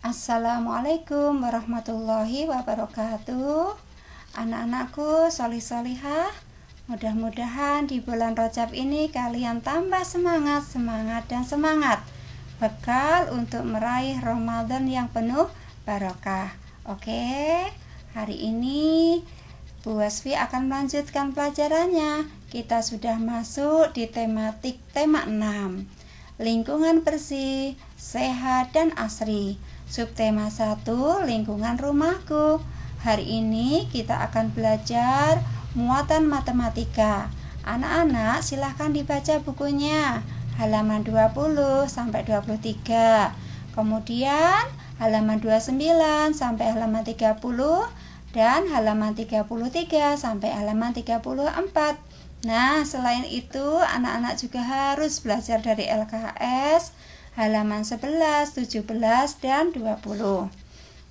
Assalamualaikum warahmatullahi wabarakatuh. Anak-anakku solih-solihah, mudah-mudahan di bulan Rajab ini kalian tambah semangat dan semangat, bekal untuk meraih Ramadan yang penuh barokah. Oke, hari ini Bu Wasfi akan melanjutkan pelajarannya. Kita sudah masuk di tema 6, lingkungan bersih, sehat dan asri. Subtema 1, lingkungan rumahku. Hari ini kita akan belajar muatan matematika. Anak-anak silahkan dibaca bukunya, halaman 20 sampai 23. Kemudian halaman 29 sampai halaman 30 dan halaman 33 sampai halaman 34. Nah, selain itu anak-anak juga harus belajar dari LKS halaman 11, 17, dan 20.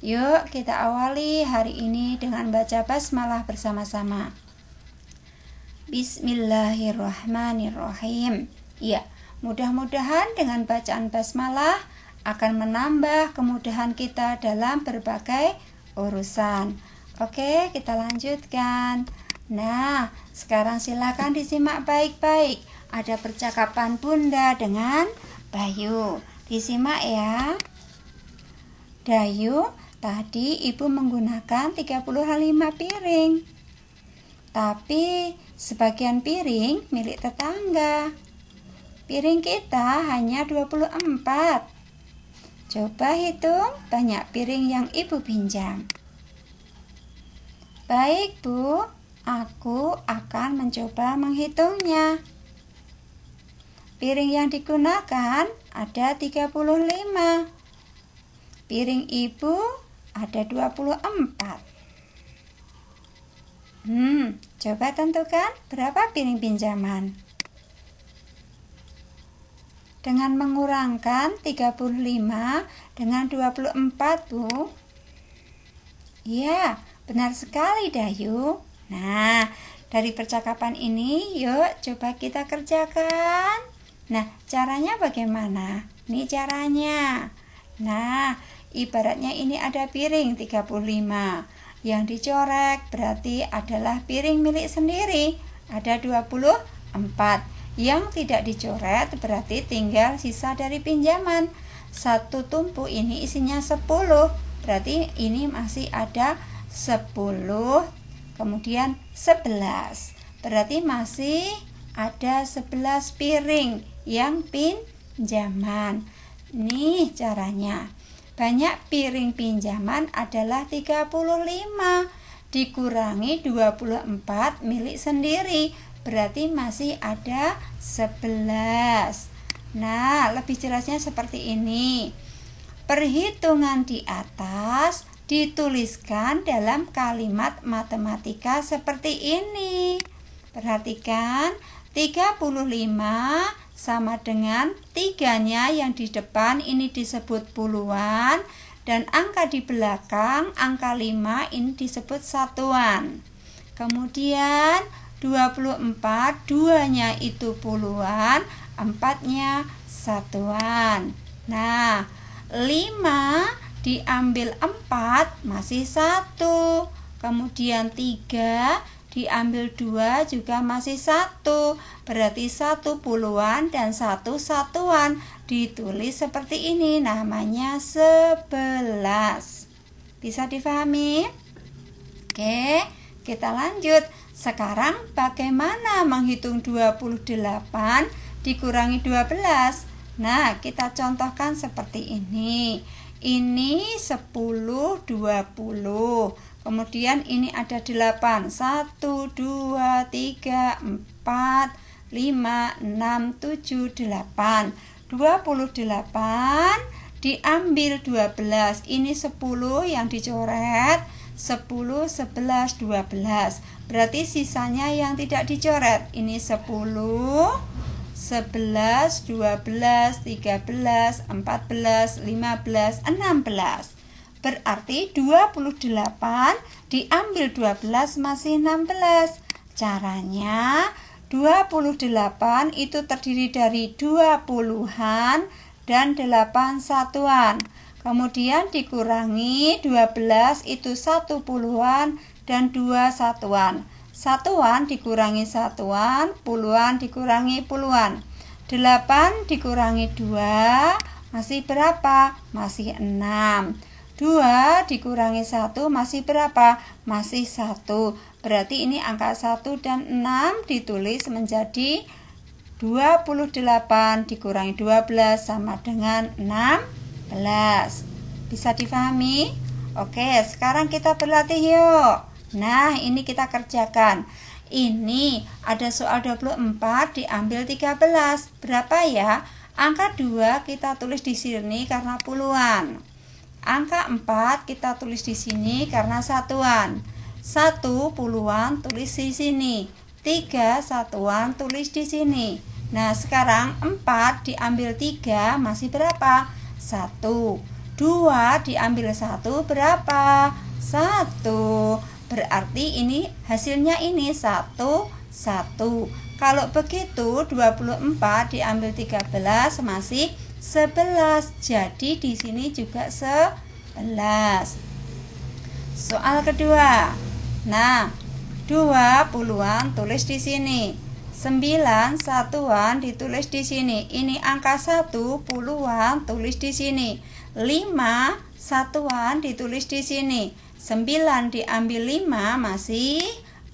Yuk kita awali hari ini dengan baca basmalah bersama-sama. Bismillahirrahmanirrahim. Ya, mudah-mudahan dengan bacaan basmalah akan menambah kemudahan kita dalam berbagai urusan. Oke, kita lanjutkan. Nah, sekarang silakan disimak baik-baik. Ada percakapan Bunda dengan Bayu. Disimak ya. Dayu, tadi ibu menggunakan 35 piring. Tapi sebagian piring milik tetangga. Piring kita hanya 24. Coba hitung banyak piring yang ibu pinjam. Baik Bu, aku akan mencoba menghitungnya. Piring yang digunakan ada 35. Piring ibu ada 24. Coba tentukan berapa piring pinjaman. Dengan mengurangkan 35 dengan 24, Bu. Ya, benar sekali Dayu. Nah, dari percakapan ini yuk coba kita kerjakan. Nah, caranya bagaimana? Ini caranya. Nah, ibaratnya ini ada piring 35. Yang dicorek berarti adalah piring milik sendiri. Ada 24. Yang tidak dicoret berarti tinggal sisa dari pinjaman. Satu tumpuk ini isinya 10. Berarti ini masih ada 10. Kemudian 11. Berarti masih ada 11 piring yang pinjaman. Nih caranya. Banyak piring pinjaman adalah 35 dikurangi 24 milik sendiri. Berarti masih ada 11. Nah, lebih jelasnya seperti ini. Perhitungan di atas dituliskan dalam kalimat matematika seperti ini. Perhatikan, 35 sama dengan 3-nya yang di depan ini disebut puluhan, dan angka di belakang, angka 5 ini disebut satuan. Kemudian 24, 2-nya itu puluhan, 4-nya satuan. Nah, 5 diambil 4 masih 1. Kemudian 3 diambil 2 juga masih 1. Berarti 1 puluhan dan 1 satuan. Ditulis seperti ini, namanya 11. Bisa difahami? Oke, kita lanjut. Sekarang bagaimana menghitung 28 dikurangi 12? Nah, kita contohkan seperti ini. Ini 10, 20. Kemudian ini ada 8. 1, 2, 3, 4, 5, 6, 7, 8. 28 diambil 12. Ini 10 yang dicoret. 10, 11, 12. Berarti sisanya yang tidak dicoret. Ini 10, 11, 12, 13, 14, 15, 16. Berarti 28 diambil 12 masih 16. Caranya 28 itu terdiri dari 2 puluhan dan 8 satuan. kemudian dikurangi 12 itu 1 puluhan dan 2 satuan. Satuan dikurangi satuan, puluhan dikurangi puluhan. 8 dikurangi 2 masih berapa? Masih 6. 2 dikurangi 1 masih berapa? Masih 1. Berarti ini angka 1 dan 6 ditulis menjadi 28 dikurangi 12 sama dengan 16. Bisa difahami? Oke, sekarang kita berlatih yuk. Nah, ini kita kerjakan. Ini ada soal 24 diambil 13. Berapa ya? Angka 2 kita tulis di sini karena puluhan. Angka 4 kita tulis di sini karena satuan. 1 puluhan tulis di sini. 3 satuan tulis di sini. Nah, sekarang 4 diambil 3 masih berapa? 1. 2 diambil 1 berapa? 1. Berarti ini hasilnya ini 1, 1. Kalau begitu 24 diambil 13 masih 11. Jadi di sini juga 11. Soal kedua. Nah, 2 puluhan tulis di sini. 9 satuan ditulis di sini. Ini angka 1 puluhan tulis di sini. 5 satuan ditulis di sini. 9 diambil 5 masih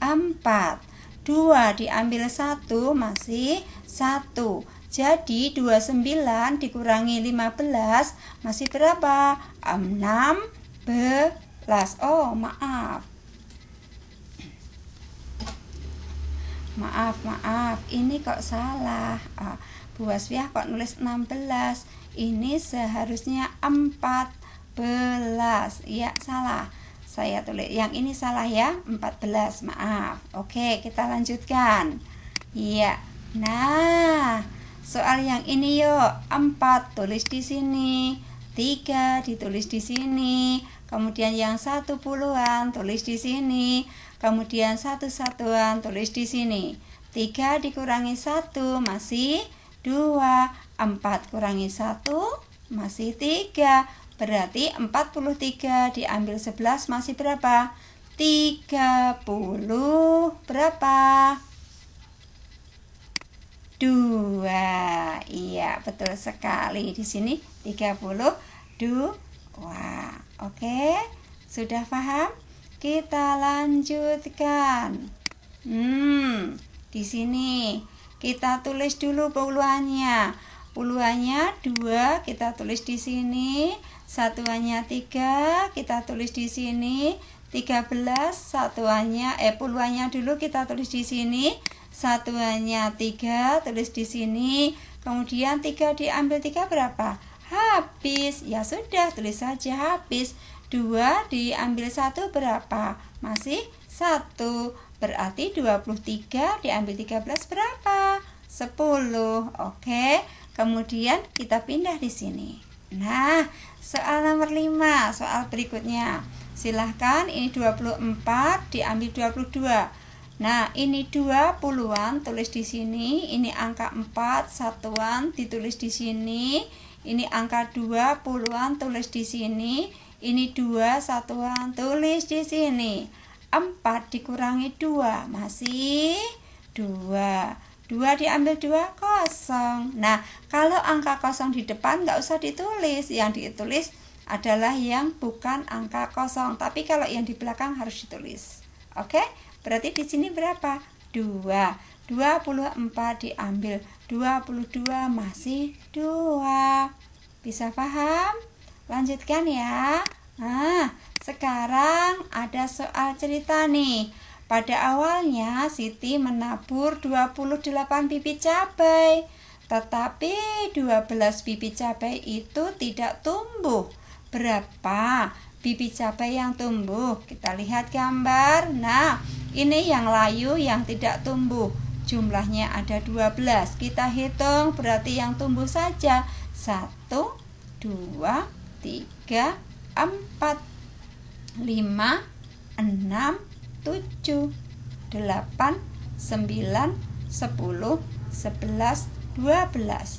4. 2 diambil 1 masih 1. Jadi 29 dikurangi 15 masih berapa? 16. Oh, maaf. Maaf, ini kok salah. Bu Wasfiah kok nulis 16. Ini seharusnya 14. Ya, salah. Saya tulis yang ini salah ya, 14. Maaf. Oke, kita lanjutkan. Iya. Nah, soal yang ini yuk. 4 tulis di sini. 3 ditulis di sini. Kemudian yang 1 puluhan tulis di sini. Kemudian 1 satuan tulis di sini. 3 dikurangi 1 masih 2. 4 kurangi 1 masih 3. Berarti 43 diambil 11 masih berapa? 30 berapa? 2. Iya, betul sekali. Di sini 32. Oke, sudah paham? Kita lanjutkan. Di sini kita tulis dulu puluhannya. Puluhannya 2 kita tulis di sini. Satuannya 3 kita tulis di sini. 13 satuannya puluhannya dulu kita tulis di sini. Satuannya 3 tulis di sini. Kemudian 3 diambil 3 berapa? Habis. Ya sudah, tulis saja habis. 2 diambil 1 berapa? Masih 1. Berarti 23 diambil 13 berapa? 10. Oke. Kemudian kita pindah di sini. Nah, soal nomor 5, soal berikutnya. Silahkan, ini 24 diambil 22. Nah, ini 2 puluhan tulis di sini. Ini angka 4 satuan ditulis di sini. Ini angka 2 puluhan tulis di sini. Ini 2 satuan tulis di sini. 4 dikurangi 2 masih 2. 2 diambil 2 kosong. Nah, kalau angka kosong di depan nggak usah ditulis. Yang ditulis adalah yang bukan angka kosong. Tapi kalau yang di belakang harus ditulis. Oke? Berarti di sini berapa? 2. 24 diambil 22 masih 2. Bisa paham? Lanjutkan ya. Nah, sekarang ada soal cerita nih. Pada awalnya Siti menabur 28 bibit cabai, tetapi 12 bibit cabai itu tidak tumbuh. Berapa bibit cabai yang tumbuh? Kita lihat gambar. Nah, ini yang layu yang tidak tumbuh. Jumlahnya ada 12. Kita hitung, berarti yang tumbuh saja 1, 2, 3, 4, 5, 6, 7, 8, 9, 10, 11, 12,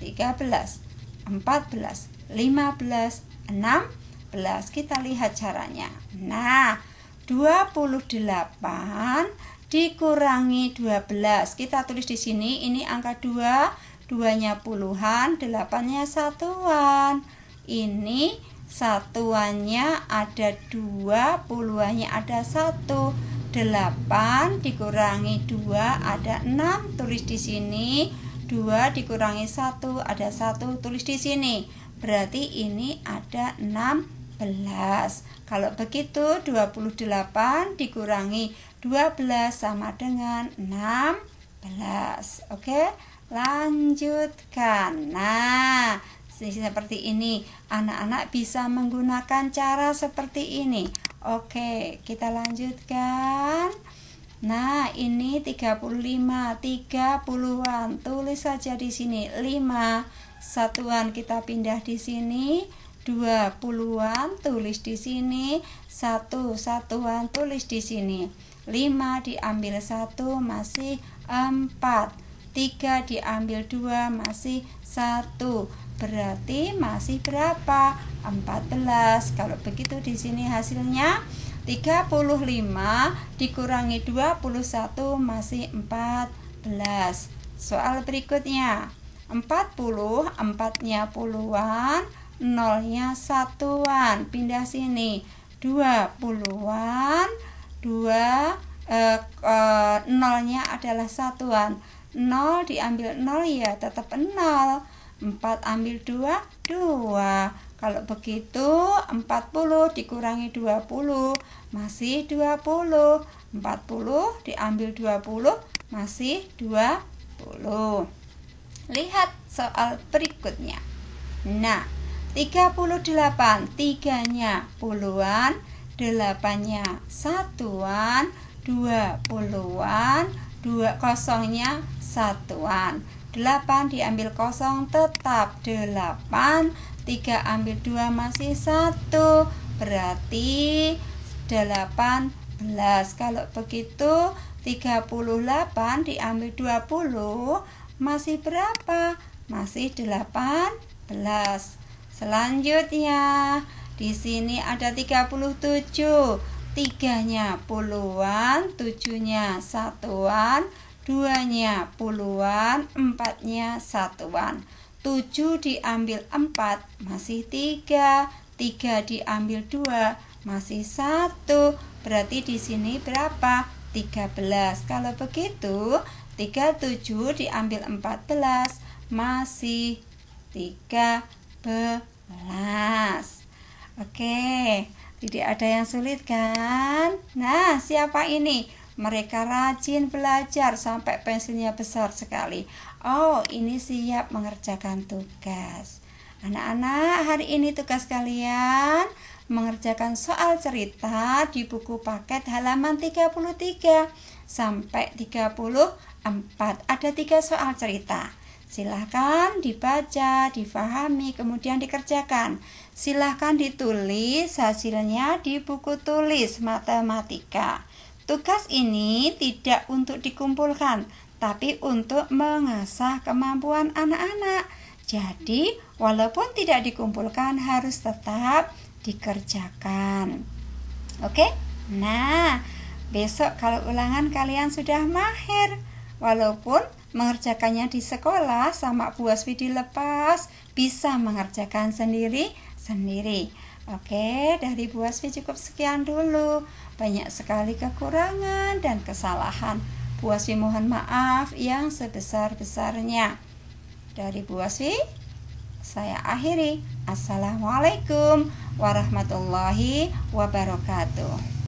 13, 14, 15, 16. Kita lihat caranya. Nah, 28 dikurangi 12. Kita tulis di sini, ini angka 2, 2-nya puluhan, 8-nya satuan. Ini satuannya ada 2, puluhannya ada 1. 8 dikurangi 2 ada 6, tulis di sini. 2 dikurangi 1 ada 1, tulis di sini. Berarti ini ada 16. Kalau begitu 28 dikurangi 12 sama dengan 16. Oke, lanjutkan. Nah, seperti ini. Anak-anak bisa menggunakan cara seperti ini. Oke, kita lanjutkan. Nah, ini 35, 30-an. Tulis saja di sini 5. Satuan kita pindah di sini. 20-an tulis di sini. 1 satuan tulis di sini. 5 diambil 1 masih 4. 3 diambil 2 masih 1. Berarti masih berapa? 14. Kalau begitu di sini hasilnya 35 dikurangi 21 masih 14. Soal berikutnya. 40, 4-nya puluhan, 0-nya satuan. Pindah sini. 20-an, 0-nya adalah satuan. 0 diambil 0 ya tetap 0. 4 ambil 2, 2. Kalau begitu 40 dikurangi 20 masih 20. 40 diambil 20 masih 20. Lihat soal berikutnya. Nah, 38, 3-nya puluhan, 8-nya satuan, 20-an, 0-nya satuan. 8 diambil 0 tetap 8. 3 ambil 2 masih 1. Berarti 18. Kalau begitu 38 diambil 20 masih berapa? Masih 18. Selanjutnya di sini ada 37. 3-nya puluhan, 7-nya satuan, 2-nya puluhan, 4-nya satuan. 7 diambil 4 masih 3. 3 diambil 2 masih 1. Berarti di sini berapa? 13. Kalau begitu 37 diambil 14 masih 13. Oke, tidak ada yang sulit kan? Nah, siapa ini? Mereka rajin belajar sampai pensilnya besar sekali. Oh, ini siap mengerjakan tugas. Anak-anak, hari ini tugas kalian mengerjakan soal cerita di buku paket halaman 33 sampai 34. Ada 3 soal cerita. Silahkan dibaca, difahami, kemudian dikerjakan. Silahkan ditulis hasilnya di buku tulis matematika. Tugas ini tidak untuk dikumpulkan, tapi untuk mengasah kemampuan anak-anak. Jadi, walaupun tidak dikumpulkan, harus tetap dikerjakan. Oke? Nah, besok kalau ulangan kalian sudah mahir. Walaupun mengerjakannya di sekolah sama Bu Asfi dilepas, bisa mengerjakan sendiri. Oke, dari Bu Asfi cukup sekian dulu. Banyak sekali kekurangan dan kesalahan. Bu Asfi mohon maaf yang sebesar-besarnya. Dari Bu Asfi, saya akhiri. Assalamualaikum warahmatullahi wabarakatuh.